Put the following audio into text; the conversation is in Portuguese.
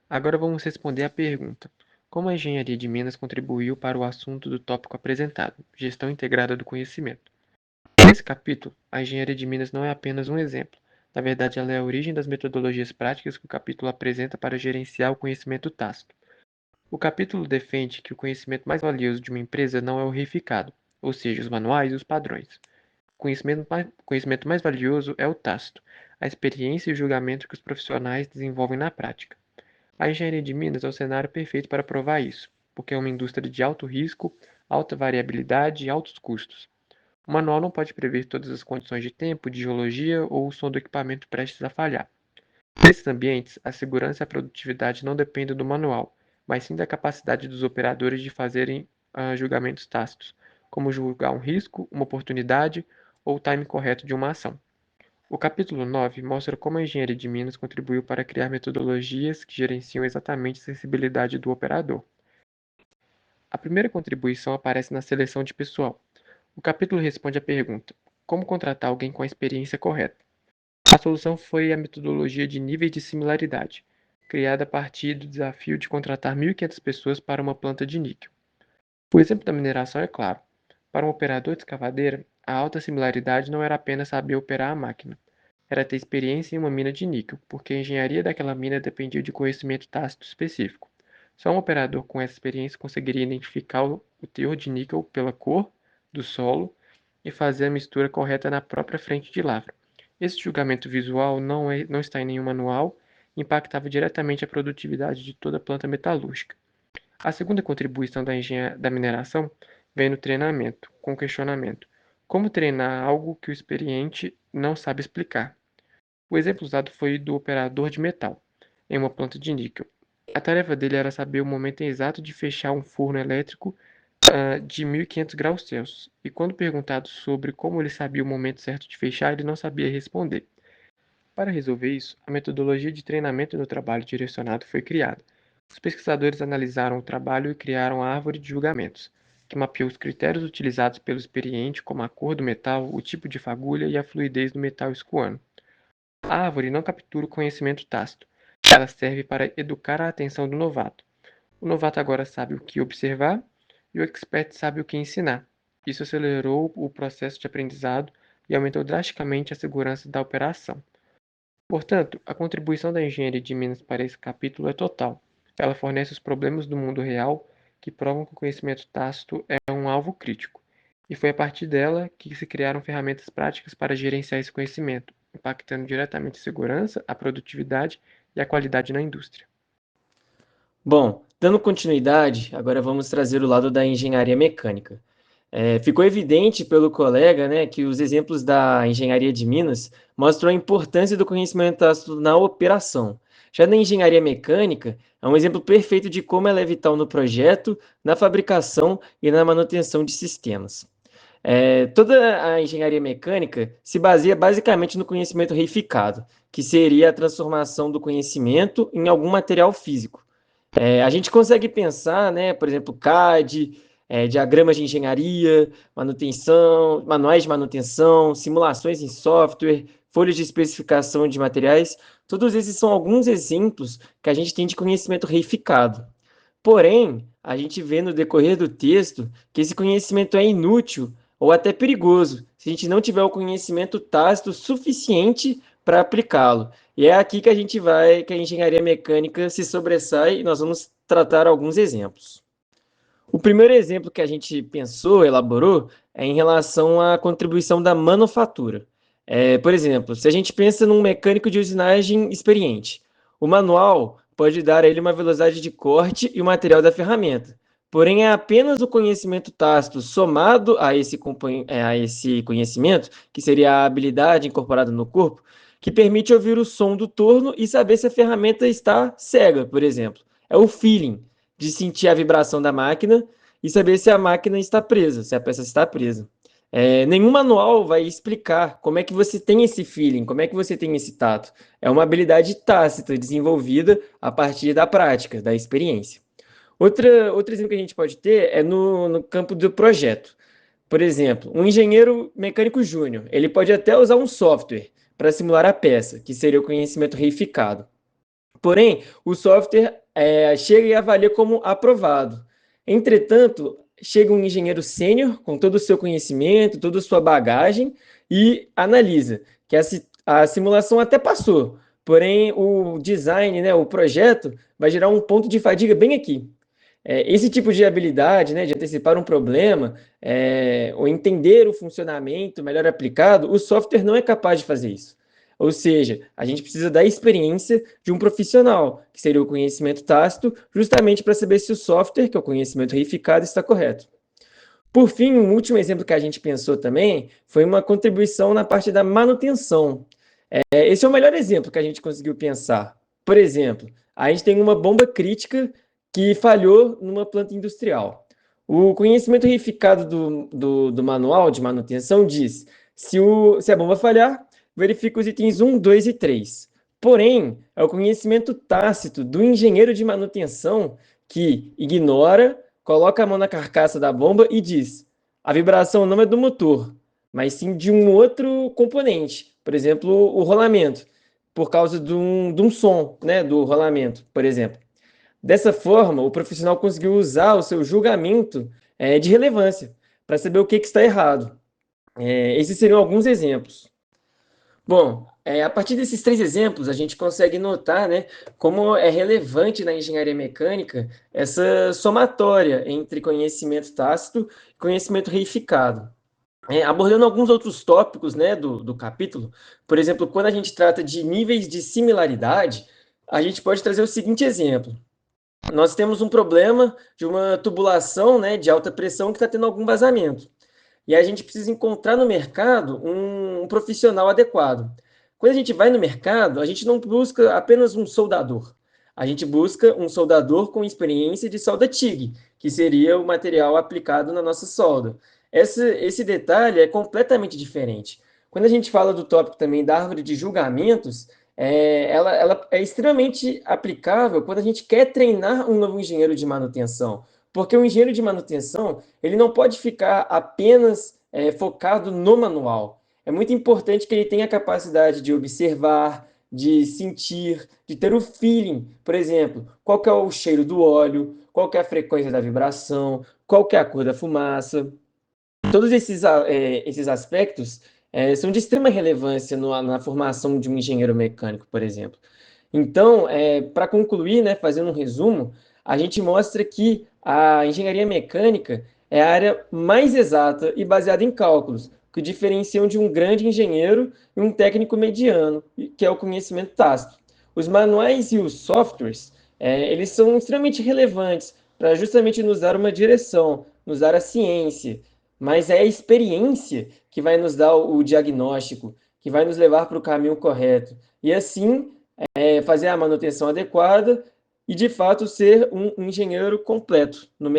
Agora vamos responder à pergunta: como a engenharia de Minas contribuiu para o assunto do tópico apresentado, gestão integrada do conhecimento? Nesse capítulo, a engenharia de Minas não é apenas um exemplo. Na verdade, ela é a origem das metodologias práticas que o capítulo apresenta para gerenciar o conhecimento tácito. O capítulo defende que o conhecimento mais valioso de uma empresa não é o reificado, ou seja, os manuais e os padrões. O conhecimento mais valioso é o tácito, a experiência e o julgamento que os profissionais desenvolvem na prática. A engenharia de Minas é o cenário perfeito para provar isso, porque é uma indústria de alto risco, alta variabilidade e altos custos. O manual não pode prever todas as condições de tempo, de geologia ou o som do equipamento prestes a falhar. Nesses ambientes, a segurança e a produtividade não dependem do manual, mas sim da capacidade dos operadores de fazerem julgamentos tácitos, como julgar um risco, uma oportunidade ou o timing correto de uma ação. O capítulo 9 mostra como a engenharia de Minas contribuiu para criar metodologias que gerenciam exatamente a sensibilidade do operador. A primeira contribuição aparece na seleção de pessoal. O capítulo responde à pergunta: como contratar alguém com a experiência correta? A solução foi a metodologia de níveis de similaridade, criada a partir do desafio de contratar 1.500 pessoas para uma planta de níquel. O exemplo da mineração é claro. Para um operador de escavadeira, a alta similaridade não era apenas saber operar a máquina, era ter experiência em uma mina de níquel, porque a engenharia daquela mina dependia de conhecimento tácito específico. Só um operador com essa experiência conseguiria identificar o teor de níquel pela cor do solo e fazer a mistura correta na própria frente de lavra. Esse julgamento visual não está em nenhum manual e impactava diretamente a produtividade de toda a planta metalúrgica. A segunda contribuição da engenharia da mineração vem no treinamento, com o questionamento: como treinar algo que o experiente não sabe explicar? O exemplo usado foi do operador de metal, em uma planta de níquel. A tarefa dele era saber o momento exato de fechar um forno elétrico de 1500 graus Celsius, e quando perguntado sobre como ele sabia o momento certo de fechar, ele não sabia responder. Para resolver isso, a metodologia de treinamento no trabalho direcionado foi criada. Os pesquisadores analisaram o trabalho e criaram a árvore de julgamentos, que mapeou os critérios utilizados pelo experiente, como a cor do metal, o tipo de fagulha e a fluidez do metal escoando. A árvore não captura o conhecimento tácito. Ela serve para educar a atenção do novato. O novato agora sabe o que observar e o expert sabe o que ensinar. Isso acelerou o processo de aprendizado e aumentou drasticamente a segurança da operação. Portanto, a contribuição da engenharia de Minas para esse capítulo é total. Ela fornece os problemas do mundo real que provam que o conhecimento tácito é um alvo crítico. E foi a partir dela que se criaram ferramentas práticas para gerenciar esse conhecimento, impactando diretamente a segurança, a produtividade e a qualidade na indústria. Bom, dando continuidade, agora vamos trazer o lado da engenharia mecânica. Ficou evidente pelo colega, né, que os exemplos da engenharia de Minas mostram a importância do conhecimento tácito na operação. Já na engenharia mecânica, é um exemplo perfeito de como ela é vital no projeto, na fabricação e na manutenção de sistemas. Toda a engenharia mecânica se baseia basicamente no conhecimento reificado, que seria a transformação do conhecimento em algum material físico. A gente consegue pensar, né, por exemplo, CAD, diagramas de engenharia, manutenção, manuais de manutenção, simulações em software, folhas de especificação de materiais. Todos esses são alguns exemplos que a gente tem de conhecimento reificado. Porém, a gente vê no decorrer do texto que esse conhecimento é inútil ou até perigoso se a gente não tiver o conhecimento tácito suficiente para aplicá-lo. E é aqui que a gente vai, que a engenharia mecânica se sobressai e nós vamos tratar alguns exemplos. O primeiro exemplo que a gente pensou, elaborou, é em relação à contribuição da manufatura. Por exemplo, se a gente pensa num mecânico de usinagem experiente, o manual pode dar a ele uma velocidade de corte e o material da ferramenta. Porém, é apenas o conhecimento tácito somado a esse conhecimento, que seria a habilidade incorporada no corpo, que permite ouvir o som do torno e saber se a ferramenta está cega, por exemplo. É o feeling de sentir a vibração da máquina e saber se a máquina está presa, se a peça está presa. Nenhum manual vai explicar como é que você tem esse feeling, como é que você tem esse tato. É uma habilidade tácita desenvolvida a partir da prática, da experiência. Outro exemplo que a gente pode ter é no campo do projeto. Por exemplo, um engenheiro mecânico júnior, ele pode até usar um software para simular a peça, que seria o conhecimento reificado. Porém, o software chega e avalia como aprovado. Entretanto, chega um engenheiro sênior com todo o seu conhecimento, toda a sua bagagem e analisa que a simulação até passou, porém o design, né, o projeto, vai gerar um ponto de fadiga bem aqui. Esse tipo de habilidade, né, de antecipar um problema, ou entender o funcionamento melhor aplicado, o software não é capaz de fazer isso. Ou seja, a gente precisa da experiência de um profissional, que seria o conhecimento tácito, justamente para saber se o software, que é o conhecimento reificado, está correto. Por fim, um último exemplo que a gente pensou também foi uma contribuição na parte da manutenção. Esse é o melhor exemplo que a gente conseguiu pensar. Por exemplo, a gente tem uma bomba crítica que falhou numa planta industrial. O conhecimento reificado do manual de manutenção diz: se a bomba falhar, verifica os itens 1, 2 e 3. Porém, é o conhecimento tácito do engenheiro de manutenção que ignora, coloca a mão na carcaça da bomba e diz: a vibração não é do motor, mas sim de um outro componente, por exemplo, o rolamento, por causa de um som, né, do rolamento, por exemplo. Dessa forma, o profissional conseguiu usar o seu julgamento de relevância para saber o que está errado. Esses seriam alguns exemplos. Bom, a partir desses três exemplos, a gente consegue notar, né, como é relevante na engenharia mecânica essa somatória entre conhecimento tácito e conhecimento reificado. Abordando alguns outros tópicos, né, do capítulo, por exemplo, quando a gente trata de níveis de similaridade, a gente pode trazer o seguinte exemplo. Nós temos um problema de uma tubulação, né, de alta pressão que está tendo algum vazamento. E a gente precisa encontrar no mercado um profissional adequado. Quando a gente vai no mercado, a gente não busca apenas um soldador. A gente busca um soldador com experiência de solda TIG, que seria o material aplicado na nossa solda. Esse detalhe é completamente diferente. Quando a gente fala do tópico também da árvore de julgamentos, ela é extremamente aplicável quando a gente quer treinar um novo engenheiro de manutenção. Porque o engenheiro de manutenção, ele não pode ficar apenas focado no manual. É muito importante que ele tenha a capacidade de observar, de sentir, de ter o feeling. Por exemplo, qual que é o cheiro do óleo, qual que é a frequência da vibração, qual que é a cor da fumaça. Todos esses aspectos são de extrema relevância na formação de um engenheiro mecânico, por exemplo. Então, para concluir, né, fazendo um resumo, a gente mostra que a engenharia mecânica é a área mais exata e baseada em cálculos, que diferenciam de um grande engenheiro e um técnico mediano, que é o conhecimento tácito. Os manuais e os softwares, eles são extremamente relevantes para justamente nos dar uma direção, nos dar a ciência, mas é a experiência que vai nos dar o diagnóstico, que vai nos levar para o caminho correto. E assim, fazer a manutenção adequada e, de fato, ser um engenheiro completo no